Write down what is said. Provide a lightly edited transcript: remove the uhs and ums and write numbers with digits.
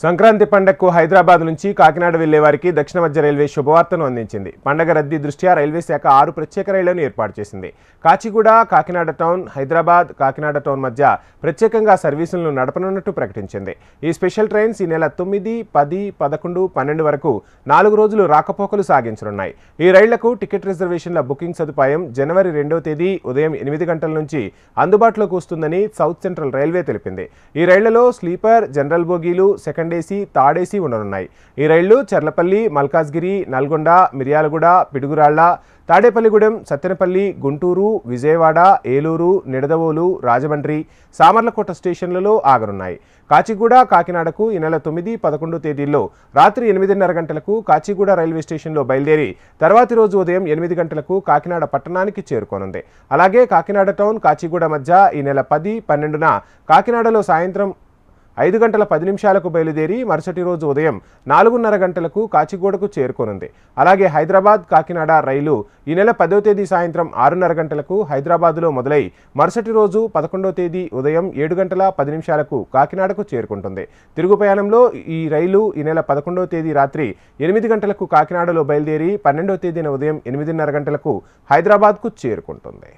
సంక్రాంతి పండగకు హైదరాబాద్ నుంచి కాకినాడ వెళ్లే వారికి దక్షిణ మధ్య రైల్వే శుభవార్తను అందించింది. పండగ రద్దీ దృష్ట్యా రైల్వే శాఖ 6 ప్రత్యేక రైళ్లను ఏర్పాటు చేసింది. కాచిగూడ, కాకినాడ టౌన్, హైదరాబాద్, కాకినాడ టౌన్ మధ్య ప్రత్యేకంగా సర్వీసులను నడపనున్నట్టు ప్రకటించింది. ఈ స్పెషల్ ట్రైన్స్ ఈ నెల 9, 10, 11, 12 వరకు 4 రోజులు రాకపోకలు సాగించనున్నాయి. ఈ రైళ్లకు టికెట్ రిజర్వేషన్ల బుకింగ్ సదుపాయం జనవరి 2వ తేదీ ఉదయం 8 గంటల నుంచి అందుబాటులోకి వస్తుందని సౌత్ సెంట్రల్ రైల్వే తెలిపింది. ఈ రైళ్లలో స్లీపర్, జనరల్ బోగీలు, సెకండ్ ఏసీ, థర్డ్ ఏసీ ఉండనున్నాయి. ఈ రైళ్లు చర్లపల్లి, మల్కాజ్గిరి, నల్గొండ, మిర్యాలగూడ, పిడుగురాళ్ల, తాడేపల్లిగూడెం, సత్తెనపల్లి, గుంటూరు, విజయవాడ, ఏలూరు, నిడదవోలు, రాజమండ్రి, సామర్లకోట స్టేషన్లలో ఆగనున్నాయి. కాచిగూడ, కాకినాడకు ఈ నెల 9, 11 తేదీల్లో రాత్రి 8:30 గంటలకు కాచిగూడ రైల్వే స్టేషన్లో బయలుదేరి తర్వాతి రోజు ఉదయం 8 గంటలకు కాకినాడ పట్టణానికి చేరుకోనుంది. అలాగే కాకినాడ టౌన్, కాచిగూడ మధ్య ఈ నెల 10, 12న కాకినాడలో సాయంత్రం 5 గంటల 10 నిమిషాలకు బయలుదేరి మరుసటి రోజు ఉదయం 4:30 గంటలకు కాచిగూడకు చేరుకోనుంది. అలాగే హైదరాబాద్, కాకినాడ రైలు ఈ నెల 10వ తేదీ సాయంత్రం 6:30 గంటలకు హైదరాబాద్లో మొదలై మరుసటి రోజు 11వ తేదీ ఉదయం 7 గంటల 10 నిమిషాలకు కాకినాడకు చేరుకుంటుంది. తిరుగు ప్రయాణంలో ఈ రైలు ఈ నెల 11వ తేదీ రాత్రి 8 గంటలకు కాకినాడలో బయలుదేరి 12వ తేదీన ఉదయం 8:30 గంటలకు హైదరాబాద్కు చేరుకుంటుంది.